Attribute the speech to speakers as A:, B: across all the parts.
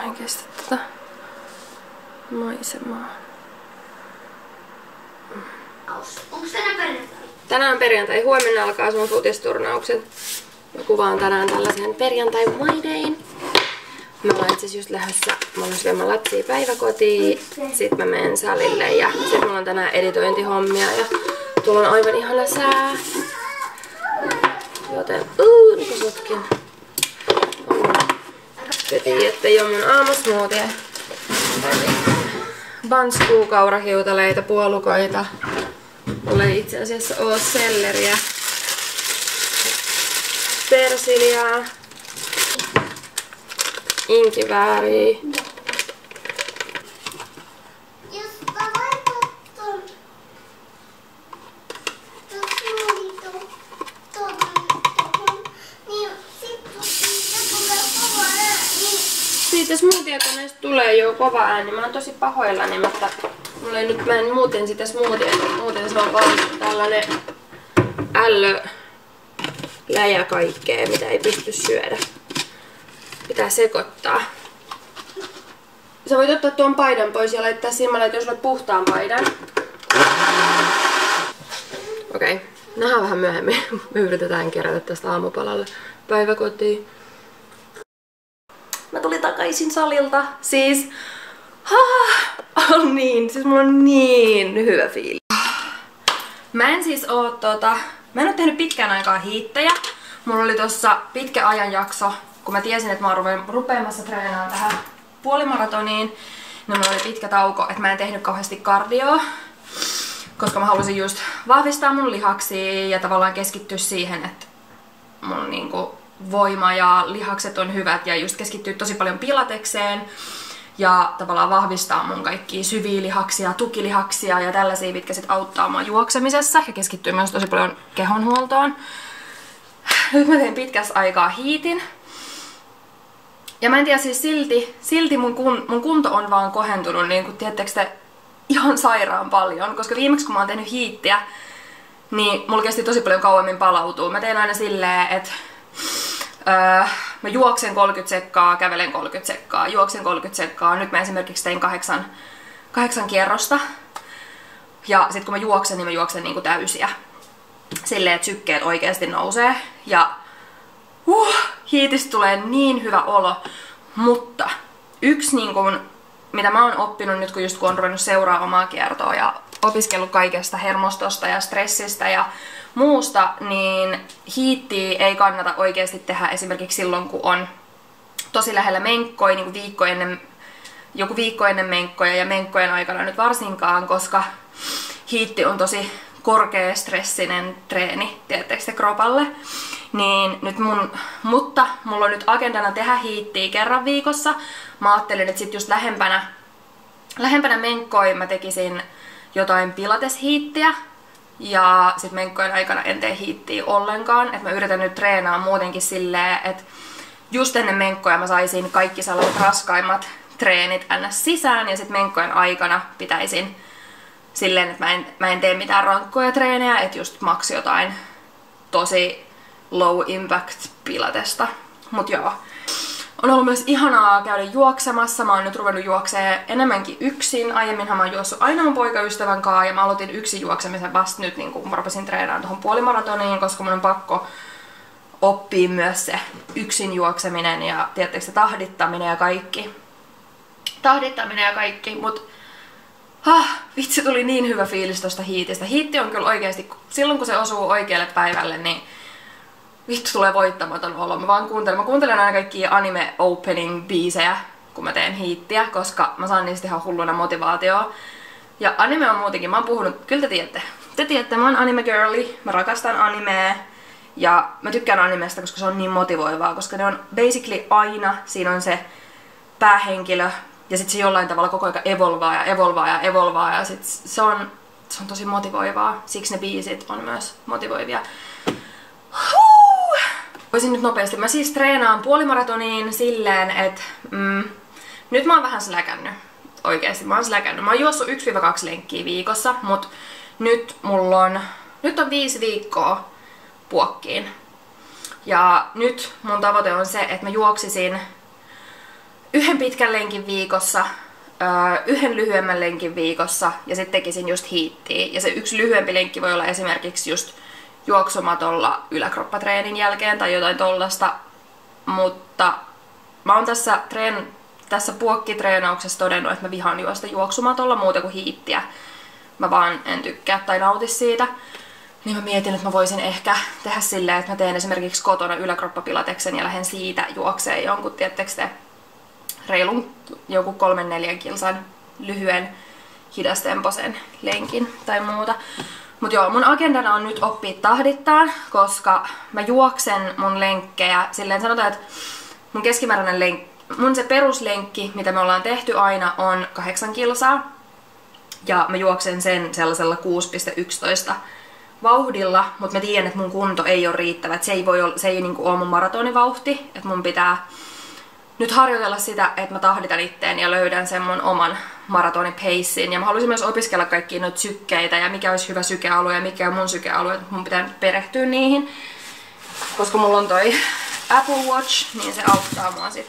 A: Mä en kestä tätä maisemaa.
B: Onko tänään perjantai?
A: Tänään perjantai. Huomenna alkaa sun futisturnaukset. Mä kuvaan tänään tällaisen perjantai-maidein. Mä oon itse just lähdössä, mä oon syömään latsia päiväkotiin, sit mä menen salille ja sit mulla on tänään editointihommia ja tuolla on aivan ihana sää. Joten, nyt mä sotkin. Te tiedätte jo mun aamusmoothie. Banskuu, kaurahiutaleita, puolukoita. Mulla ei itse asiassa oo selleriä. Persiliaa. Inkivääriä. Siitä smoothie-koneesta tulee jo kova ääni. Mä oon tosi pahoillani, mutta mulla ei nyt, mä en muuten sitä smoothie, muuten se on vaan tällainen läjä kaikkea, mitä ei pysty syödä. Pitää sekoittaa. Sä voit ottaa tuon paidan pois ja laittaa silmällä, että jos olet puhtaan paidan. Okei, nähdään vähän myöhemmin. Me yritetään kerätä tästä aamupalalle päiväkotiin. Mä tulin takaisin salilta. Siis mulla on niin hyvä fiilis. Mä en siis mä en oo tehnyt pitkään aikaa hiittejä. Mulla oli tossa pitkä ajanjakso, kun mä tiesin, että mä oon rupeamassa treenaamaan tähän puolimaratoniin. Niin mulla oli pitkä tauko, että mä en tehnyt kauheasti kardioa. Koska mä halusin just vahvistaa mun lihaksia ja tavallaan keskittyä siihen, että mun niinku voima ja lihakset on hyvät ja just keskittyy tosi paljon pilatekseen ja tavallaan vahvistaa mun kaikkia syviä lihaksia, tukilihaksia ja tällaisia, mitkä sit auttaa mua juoksemisessa ja keskittyy myös tosi paljon kehonhuoltoon. Nyt mä tein pitkästä aikaa hiitin. Ja mä en tiedä, siis silti mun kunto on vaan kohentunut, niin kuin tiedättekö te, ihan sairaan paljon, koska viimeksi kun mä oon tehnyt hiittiä, niin mulla kesti tosi paljon kauemmin palautua. Mä teen aina silleen, että mä juoksen 30 sekkaa, kävelen 30 sekkaa, juoksen 30 sekkaa. Nyt mä esimerkiksi tein 8 kierrosta. Ja sit kun mä juoksen, niin mä juoksen niinku täysiä. Silleen, että sykkeet oikeasti nousee. Ja hiitistä tulee niin hyvä olo. Mutta yksi niinku, mitä mä oon oppinut nyt, kun on ruvennut seuraa omaa kiertoa ja opiskellut kaikesta hermostosta ja stressistä ja muusta, niin hiittiä ei kannata oikeasti tehdä esimerkiksi silloin, kun on tosi lähellä menkkoja, niin kuin joku viikko ennen menkkoja ja menkkojen aikana nyt varsinkaan, koska hiitti on tosi korkeastressinen treeni, tiedättekö te, kropalle. Niin nyt mutta mulla on nyt agendana tehdä hiittiä kerran viikossa. Mä ajattelin, että sit just lähempänä menkkoja mä tekisin jotain pilateshiittiä. Ja sit menkkojen aikana en tee hiittiä ollenkaan. Et mä yritän nyt treenaa muutenkin silleen, että just ennen menkkoja mä saisin kaikki sellaiset raskaimmat treenit ns. Sisään. Ja sit menkkojen aikana pitäisin silleen, että mä en tee mitään rankkoja treenejä. Että just maks jotain tosi low impact pilatesta. Mut joo. On ollut myös ihanaa käydä juoksemassa. Mä oon nyt ruvennut juoksemaan enemmänkin yksin. Aiemminhan mä oon juossut aina mun poikaystävän kanssa ja mä aloitin yksin juoksemisen vasta nyt, niin kun mä rupesin treenaamaan tuohon puolimaratoniin, koska mun on pakko oppia myös se yksin juokseminen ja tiedättekö se tahdittaminen ja kaikki. Mut vitsi, tuli niin hyvä fiilis tosta hiitistä. Hiitti on kyllä oikeesti, silloin kun se osuu oikealle päivälle, niin vittu tulee voittamaton olo. Mä kuuntelen aina kaikkia anime opening biisejä, kun mä teen hiittiä, koska mä saan niistä ihan hulluna motivaatioa. Ja anime on muutenkin, mä oon puhunut, kyllä te tiedätte, mä oon anime girly, mä rakastan animea. Ja mä tykkään animesta, koska se on niin motivoivaa, koska ne on basically aina, siinä on se päähenkilö, ja sit se jollain tavalla koko ajan evolvaa, ja sit se on tosi motivoivaa. Siksi ne biisit on myös motivoivia. Voisin nyt nopeasti. Mä siis treenaan puolimaratoniin silleen, että nyt mä oon vähän släkännyt. Oikeesti mä oon släkännyt. Mä oon juossut 1-2 lenkkiä viikossa, mut nyt on 5 viikkoa puokkiin. Ja nyt mun tavoite on se, että mä juoksisin yhden pitkän lenkin viikossa, yhden lyhyemmän lenkin viikossa ja sitten tekisin just hiittiä. Ja se yksi lyhyempi lenkki voi olla esimerkiksi just juoksumatolla yläkroppatreenin jälkeen tai jotain tollasta. Mutta mä oon tässä puokkitreenauksessa todennut, että mä vihaan juosta juoksumatolla muuta kuin hiittiä. Mä vaan en tykkää tai nauti siitä. Niin mä mietin, että mä voisin ehkä tehdä silleen, että mä teen esimerkiksi kotona yläkroppapilateksen ja lähden siitä juokseen jonkun, tiettekö te, reilun joku 3-4 kilsan lyhyen hidastemposen lenkin tai muuta. Mut joo, mun agendana on nyt oppia tahdittaa, koska mä juoksen mun lenkkejä silleen, sanotaan, että mun keskimääräinen mun se peruslenkki, mitä me ollaan tehty aina, on 8 kilsaa. Ja mä juoksen sen sellaisella 6,11 vauhdilla, mutta mä tiedän, että mun kunto ei ole riittävä. Että se ei niinku ole mun maratonivauhti. Että mun pitää nyt harjoitella sitä, että mä tahditan itteen ja löydän sen mun oman maratonipeissin. Ja mä haluaisin myös opiskella kaikkia noita sykkeitä ja mikä olisi hyvä sykealue ja mikä on mun sykealue. Mun pitää nyt perehtyä niihin. Koska mulla on toi Apple Watch, niin se auttaa mua sit.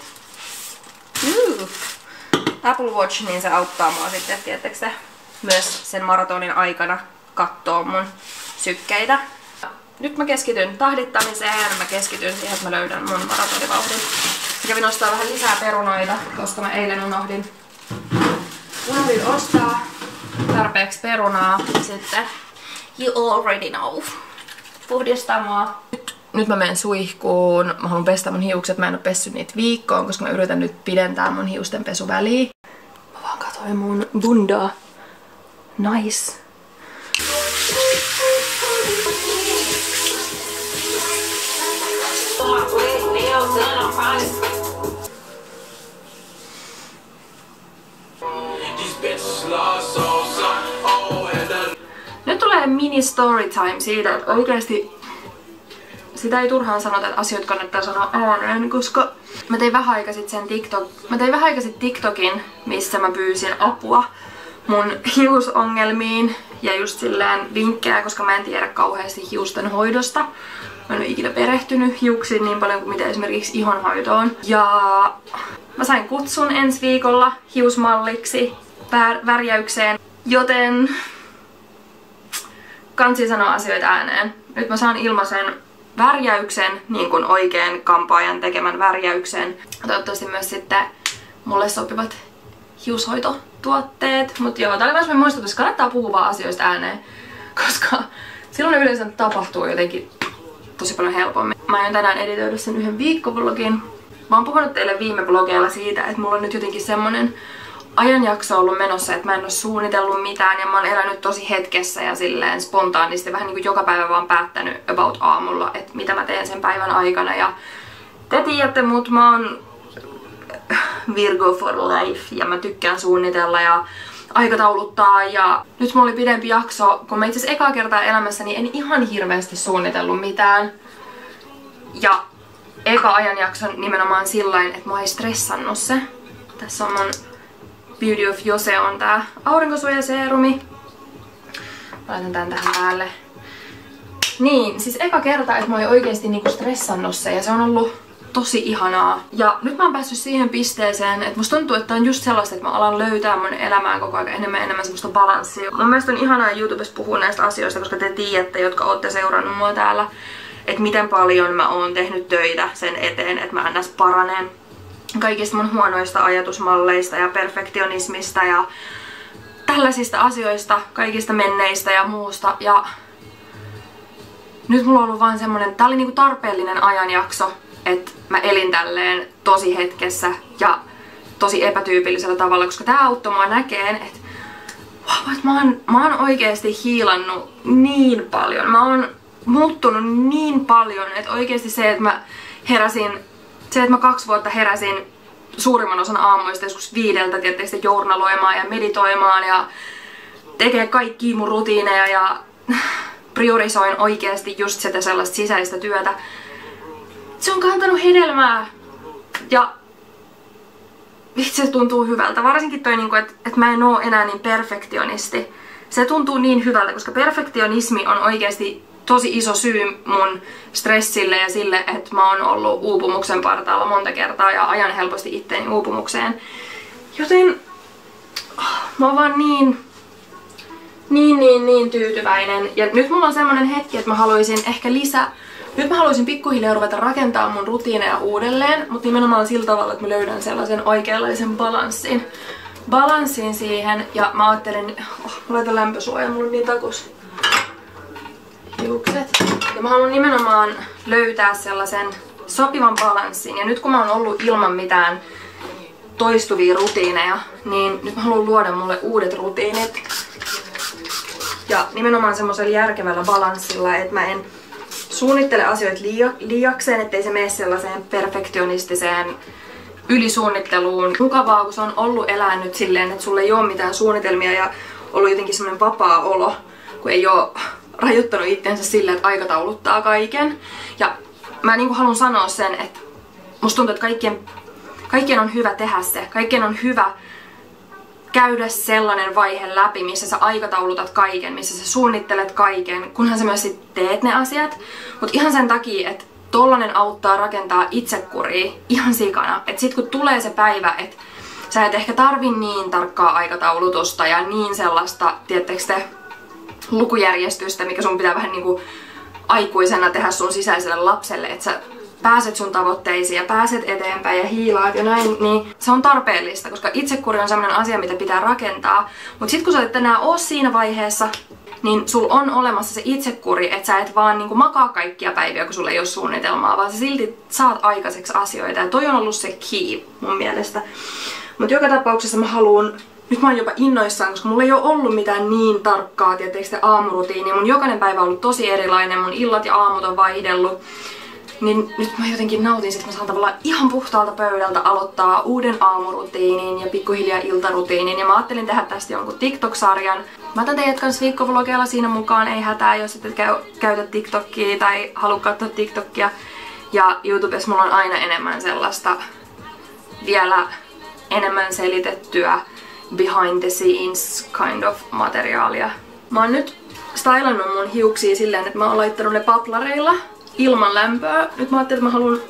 A: Apple Watch, niin se auttaa mua sitten, tiettekö se, myös sen maratonin aikana kattoo mun sykkeitä. Nyt mä keskityn tahdittamiseen, mä keskityn siihen, että mä löydän mun maratonivauhdin. Mä kävin ostaa vähän lisää perunoita, koska mä eilen unohdin ostaa tarpeeksi perunaa. Sitten you already know. Puhdistamaa. Nyt mä menen suihkuun. Mä haluan pestä mun hiukset. Mä en oo pessyt niitä viikkoon, koska mä yritän nyt pidentää mun hiusten pesuväliä. Mä vaan katsoin mun bundaa. Nice. Nyt tulee mini story time siitä, että oikeesti sitä ei turhaan sanota, että asioita kannattaa sanoa ääneen, koska mä tein vähän aikaa sitten TikTokin, missä mä pyysin apua mun hiusongelmiin ja just silleen vinkkejä, koska mä en tiedä kauheasti hiusten hoidosta. Mä en ole ikinä perehtynyt hiuksiin niin paljon kuin mitä esimerkiksi ihonhoitoon. Ja mä sain kutsun ensi viikolla hiusmalliksi värjäykseen, joten kansi sanoa asioita ääneen. Nyt mä saan ilmaisen värjäyksen, niin kuin oikein kampaajan tekemän värjäyksen. Toivottavasti myös sitten mulle sopivat hiushoitotuotteet. Mut joo, tää oli myös muistutus, kannattaa puhua vaan asioista ääneen, koska silloin yleensä tapahtuu jotenkin tosi paljon helpommin. Mä aion tänään editoida sen yhden viikkovlogin. Mä oon puhunut teille viime blogeilla siitä, että mulla on nyt jotenkin semmonen ajanjakso ollut menossa, että mä en oo suunnitellut mitään ja mä oon elänyt tosi hetkessä ja silleen spontaanisti vähän niin kuin joka päivä vaan päättänyt about aamulla, että mitä mä teen sen päivän aikana. Ja te tiedätte mut, mä oon Virgo for life ja mä tykkään suunnitella ja aikatauluttaa ja nyt mulla oli pidempi jakso, kun mä itse asiassa ekaa kertaa elämässäni en ihan hirveästi suunnitellut mitään. Ja eka ajanjakson nimenomaan sillain, että mua ei stressannut se. Tässä on mun Beauty of Jose on tää aurinkosuojaseerumi. Laitan tän tähän päälle. Niin, siis eka kerta, että mua ei oikeesti niinku stressannut se ja se on ollut tosi ihanaa. Ja nyt mä oon päässyt siihen pisteeseen, että musta tuntuu, että on just sellaista, että mä alan löytää mun elämään koko ajan enemmän semmoista balanssia. Mun mielestä on ihanaa YouTubessa puhua näistä asioista, koska te tiedätte, jotka ootte seurannut mua täällä, että miten paljon mä oon tehnyt töitä sen eteen, että mä ns. Paranen kaikista mun huonoista ajatusmalleista ja perfektionismista ja tällaisista asioista, kaikista menneistä ja muusta. Ja nyt mulla on ollut vaan semmonen, tää oli niinku tarpeellinen ajanjakso, että mä elin tälleen tosi hetkessä ja tosi epätyypillisellä tavalla, koska tää auttoi mua näkeen, että mä oon oikeesti hiilannut niin paljon. Mä oon muuttunut niin paljon, että oikeesti se, että mä heräsin, että mä 2 vuotta heräsin suurimman osan aamuista joskus 5, tietysti journaloimaan ja meditoimaan ja tekee kaikkia mun rutiineja ja priorisoin oikeesti just sitä sellaista sisäistä työtä. Se on kantanut hedelmää ja vitsi, se tuntuu hyvältä. Varsinkin toi, että mä en oo enää niin perfektionisti. Se tuntuu niin hyvältä, koska perfektionismi on oikeesti tosi iso syy mun stressille ja sille, että mä oon ollut uupumuksen partaalla monta kertaa ja ajan helposti itteeni uupumukseen. Joten mä oon vaan niin tyytyväinen. Ja nyt mulla on semmonen hetki, että mä haluaisin ehkä nyt mä haluaisin pikkuhiljaa ruveta rakentaa mun rutiineja uudelleen, mutta nimenomaan sillä tavalla, että mä löydän sellaisen oikeanlaisen balanssin siihen. Ja mä ajattelin, mä laitan lämpösuojan, mulla on niin takus hiukset. Ja mä haluan nimenomaan löytää sellaisen sopivan balanssin. Ja nyt kun mä oon ollut ilman mitään toistuvia rutiineja, niin nyt mä haluan luoda mulle uudet rutiinit. Ja nimenomaan semmoisella järkevällä balanssilla, että mä en suunnittele asioita liiakseen, ettei se mene sellaiseen perfektionistiseen ylisuunnitteluun. Mukavaa, kun se on ollut elää nyt silleen, että sulla ei ole mitään suunnitelmia ja ollut jotenkin semmoinen vapaa olo, kun ei ole rajoittanut itsensä silleen, että aikatauluttaa kaiken. Ja mä niin kuin haluan sanoa sen, että musta tuntuu, että kaikkien on hyvä tehdä se. Kaikkien on hyvä käydä sellainen vaihe läpi, missä sä aikataulutat kaiken, missä sä suunnittelet kaiken, kunhan sä myös sit teet ne asiat. Mut ihan sen takia, että tollanen auttaa rakentaa itsekuria ihan sikana. Et sit kun tulee se päivä, että sä et ehkä tarvi niin tarkkaa aikataulutusta ja niin sellaista, tiedättekö te, lukujärjestystä, mikä sun pitää vähän niinku aikuisena tehdä sun sisäiselle lapselle, että sä pääset sun tavoitteisiin ja pääset eteenpäin ja hiilaat ja näin, niin se on tarpeellista, koska itsekuri on sellainen asia, mitä pitää rakentaa. Mutta sit kun sä et enää oo siinä vaiheessa, niin sul on olemassa se itsekuri, että sä et vaan niinku makaa kaikkia päiviä, kun sulla ei ole suunnitelmaa, vaan sä silti saat aikaiseksi asioita. Ja toi on ollut se key mun mielestä. Mutta joka tapauksessa nyt mä oon jopa innoissaan, koska mulla ei ole ollut mitään niin tarkkaa, tietysti aamurutiinia. Mun jokainen päivä on ollut tosi erilainen, mun illat ja aamut on vaihdellut. Niin nyt mä jotenkin nautin, että mä saan tavallaan ihan puhtaalta pöydältä aloittaa uuden aamurutiinin ja pikkuhiljaa iltarutiinin. Ja mä ajattelin tehdä tästä jonkun TikTok-sarjan. Mä otan teidät kans viikkovlogeilla siinä mukaan, ei hätää, jos et käytä TikTokia tai halua katsoa TikTokia. Ja YouTubessa mulla on aina enemmän sellaista vielä enemmän selitettyä behind the scenes kind of materiaalia. Mä oon nyt stylannut mun hiuksia silleen, että mä oon laittanut ne paplareilla ilman lämpöä. Nyt mä ajattelin, että mä haluan...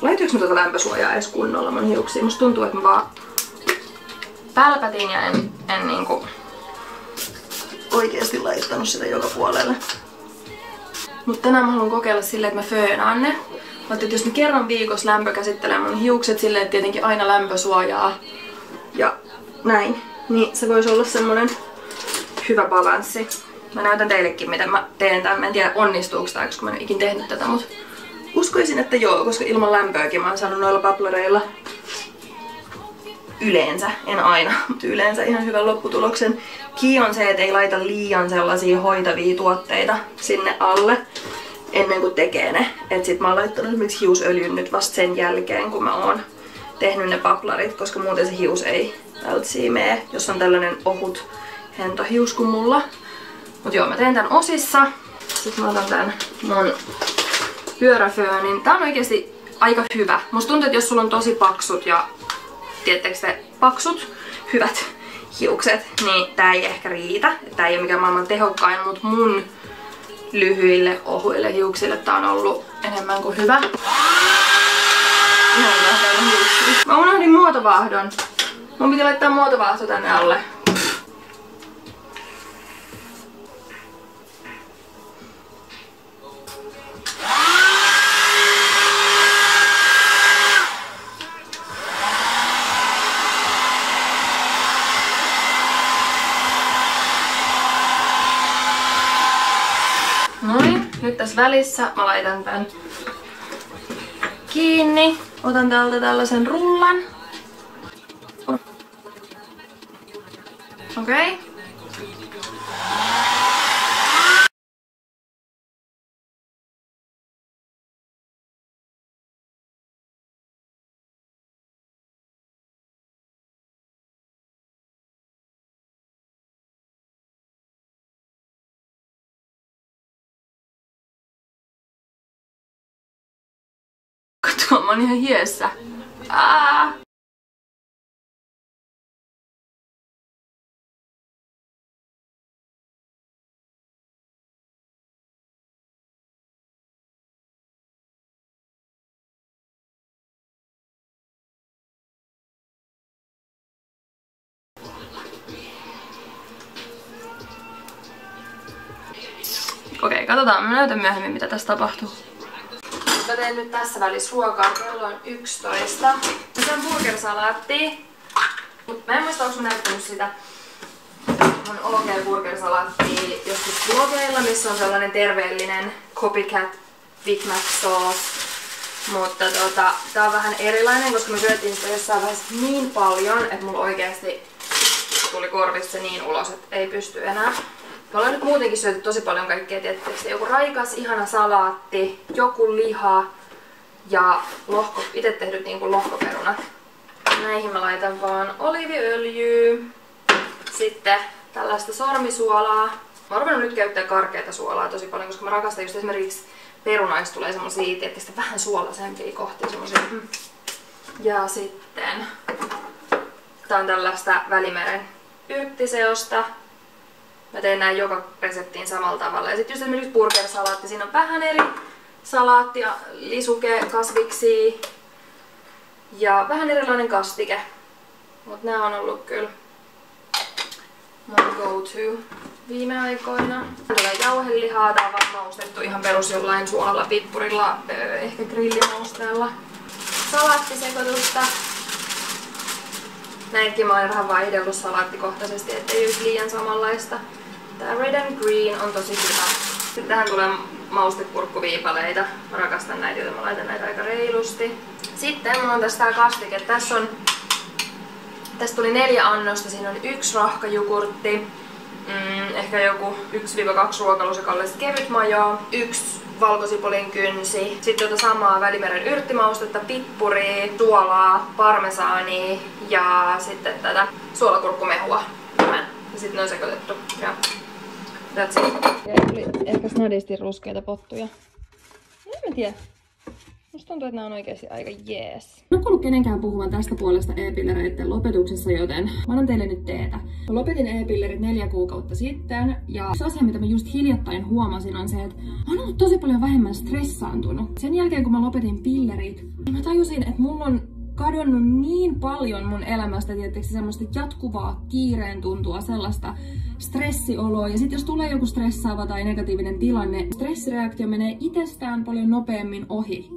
A: Laitoinko mä tuota lämpösuojaa edes kunnolla mun hiuksiin? Musta tuntuu, että mä vaan pälpätin ja en niinku oikeesti laittanut sitä joka puolelle. Mutta tänään mä haluan kokeilla silleen, että mä föönaan ne. Mä ajattelin, että jos mä kerran viikossa lämpökäsittelen mun hiukset silleen, että tietenkin aina lämpösuojaa ja näin, niin se voisi olla semmonen hyvä balanssi. Mä näytän teillekin, miten mä teen tämän. Mä en tiedä onnistuuko tää, koska mä en ole ikin tehnyt tätä, mutta uskoisin, että joo, koska ilman lämpöäkin mä oon saanut noilla paplareilla yleensä, en aina, mutta yleensä ihan hyvän lopputuloksen. Key on se, että ei laita liian sellaisia hoitavia tuotteita sinne alle ennen kuin tekee ne. Et sit mä oon laittanut esimerkiksi hiusöljyn nyt vasta sen jälkeen, kun mä oon tehnyt ne paplarit, koska muuten se hius ei välttämättä mene, jos on tällainen ohut hentohius kuin mulla. Mut joo, mä teen tän osissa. Sitten mä otan tän mun pyöräföönin. Tää on oikeesti aika hyvä. Musta tuntuu, että jos sulla on tosi paksut ja tiedättekö te, paksut, hyvät hiukset, niin tää ei ehkä riitä. Tää ei ole mikään maailman tehokkain, mut mun lyhyille, ohuille hiuksille tää on ollut enemmän kuin hyvä. Ihan hyvä hiuksia. Mä unohdin muotovahdon. Mun piti laittaa muotovahto tänne alle. Noin, nyt tässä välissä mä laitan tän kiinni. Otan täältä tällaisen rullan. Okei. Okay. Katso, mä oon ihan hiessä. Okei, katsotaan. Mä näytän myöhemmin, mitä tässä tapahtuu. Mä teen nyt tässä välissä ruokaa. Kello on 11. Se on burgersalaattia. Mä en muista, onko mä näyttänyt sitä mun OG burgersalaattia joskus blogeilla, missä on sellainen terveellinen copycat Big Mac sauce. Mutta tää on vähän erilainen, koska me syötiin sitä jossain vaiheessa niin paljon, että mulla oikeasti tuli korvista niin ulos, että ei pysty enää. Me ollaan nyt muutenkin syöty tosi paljon kaikkea, tietysti joku raikas, ihana salaatti, joku liha ja itse tehdyt niinku lohkoperunat. Näihin mä laitan vaan oliiviöljyä, sitten tällaista sormisuolaa. Mä oon ruvennut nyt käyttää karkeata suolaa tosi paljon, koska mä rakastan just esimerkiksi perunaista tulee semmosia, tietysti vähän suolaisempia kohtia semmosia. Ja sitten tää on tällaista Välimeren yrttiseosta. Mä teen näin joka reseptiin samalla tavalla. Ja sitten just esimerkiksi burgersalaatti, siinä on vähän eri salaattia, lisuke, kasviksia ja vähän erilainen kastike. Mut nää on ollut kyllä mun go-to viime aikoina. Tulee jauhelihaa, tää on vaan maustettu ihan perus jollain suolalla, pippurilla, ehkä grillimausteella. Salaattisekoitusta. Näinkin mä oon vähän vaihdellut salaattikohtaisesti, ettei olisi liian samanlaista. Tää red and green on tosi hyvä. Sitten tähän tulee maustekurkkuviipaleita. Mä rakastan näitä, joten mä laitan näitä aika reilusti. Sitten mulla on tässä tää kastike. Tästä tuli 4 annosta. Siinä on 1 rahkajogurtti, ehkä joku 1-2 ruokalusikallista kevyt majoa, 1 valkosipulin kynsi, sitten samaa Välimeren yrttimaustetta, pippuria, suolaa, parmesaania ja sitten tätä suolakurkkumehua. Ja sitten ne on sekoitettu. Ja that's it. Ja tuli ehkä snadisti ruskeita pottuja. En mä tiedä. Musta tuntuu, että nää on oikeesti aika jees. Mä en kuullut kenenkään puhuvan tästä puolesta e-pillereiden lopetuksessa, joten mä annan teille nyt teetä. Mä lopetin e-pillerit 4 kuukautta sitten, ja se asia, mitä mä just hiljattain huomasin, on se, että mä oon ollut tosi paljon vähemmän stressaantunut. Sen jälkeen, kun mä lopetin pillerit, niin mä tajusin, että mulla on kadonnut niin paljon mun elämästä, tietysti semmoista jatkuvaa kiireen tuntua, sellaista stressioloa. Ja sit jos tulee joku stressaava tai negatiivinen tilanne, stressireaktio menee itsestään paljon nopeammin ohi.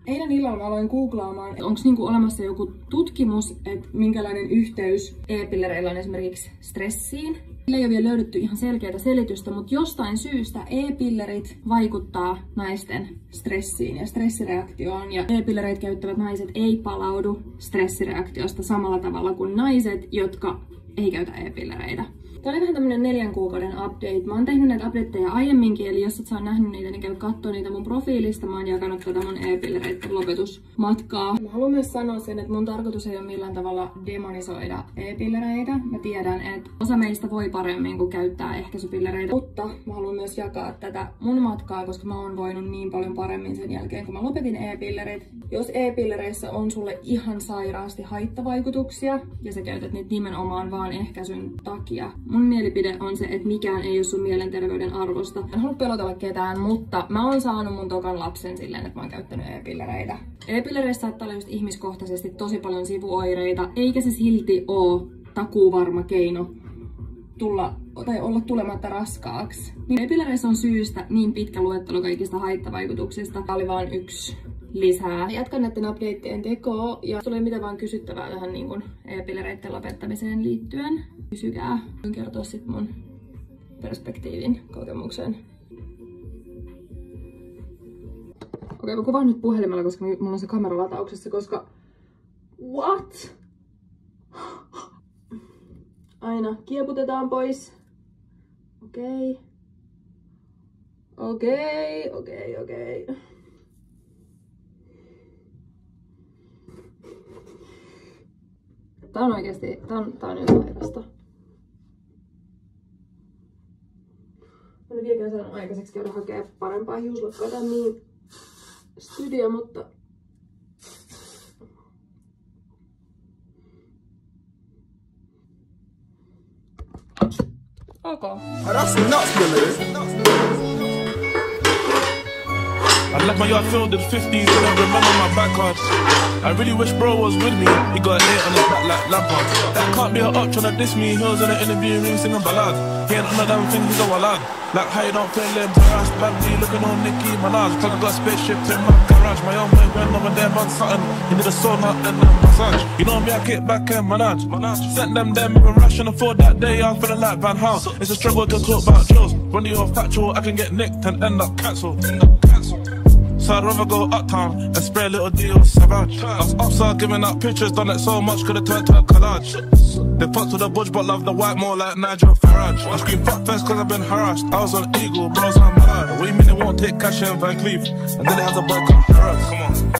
A: Eilen illalla mä aloin googlaamaan, että onko niinku olemassa joku tutkimus, että minkälainen yhteys e-pillereillä on esimerkiksi stressiin. Sillä ei ole vielä löydetty ihan selkeää selitystä, mutta jostain syystä e-pillerit vaikuttaa naisten stressiin ja stressireaktioon. Ja e-pillereitä käyttävät naiset ei palaudu stressireaktiosta samalla tavalla kuin naiset, jotka ei käytä e-pillereitä. Tämä oli vähän tämmönen 4 kuukauden update. Mä oon tehnyt näitä updateja aiemminkin, eli jos et sä nähnyt niitä, niin käy kattoo niitä mun profiilista. Mä oon jakanut tätä mun e-pillereiden lopetusmatkaa. Mä haluan myös sanoa sen, että mun tarkoitus ei ole millään tavalla demonisoida e-pillereitä. Mä tiedän, että osa meistä voi paremmin kuin käyttää ehkäisypillereitä. Mutta mä haluan myös jakaa tätä mun matkaa, koska mä oon voinut niin paljon paremmin sen jälkeen, kun mä lopetin e-pillerit. Jos e-pillereissä on sulle ihan sairaasti haittavaikutuksia, ja sä käytät niitä nimenomaan vaan ehkäisyn takia, mun mielipide on se, että mikään ei ole sun mielenterveyden arvosta. En halua pelotella ketään, mutta mä oon saanut mun tokan lapsen silleen, että mä oon käyttänyt e-pillereitä. E-pillereissä saattaa olla just ihmiskohtaisesti tosi paljon sivuoireita, eikä se silti oo takuuvarma keino tulla tai olla tulematta raskaaksi. Niin e-pillereissä on syystä niin pitkä luettelo kaikista haittavaikutuksista. Tää oli vaan 1 lisää. Jatkan näiden updateien tekoa ja tulee mitä vaan kysyttävää tähän niin kuin e-pillereiden lopettamiseen liittyen. Kysykää. Voin kertoa sit mun perspektiivin kokemuksen. Okei, mä kuvaan nyt puhelimella, koska mulla on se kamera latauksessa, koska... What? Aina kieputetaan pois. Okei. Tää on oikeesti, tää on jotain aikaista. Mä en vieläkään saanut aikaiseksi käydä hakea parempaa hiuslakkaa. Tää on niin studio, mutta...
C: Okay. Oh, that's nuts, you know. left my yard filled with 50s, and I remember my back card. I really wish bro was with me, he got an 8 on his back like Lampard. That can't be a up tryna diss me, he was in an interview ring singing ballad. He ain't on a damn thing, he's a walad. Like how you don't feel them harassed, badly looking on Nicki Minaj. Cause I got a spaceship in my garage, my own boy went over there on something. He did a sauna and a massage. You know me, I get back and manage. Sent them even ration afford that day, I was feeling like Van Hal. It's a struggle to talk about drills. When you're factual, I can get nicked and end up cancelled. So I'd rather go uptown and spray a little deal savage. I was upside giving out pictures, done it so much, could've turned to a collage. They fucked with the budge but love the white more like Nigel Farage. I scream fuck first cause I've been harassed. I was on Eagle, bros on my line. What do you mean they won't take cash in Van Cleef? And then they have the boy come harass. Come on.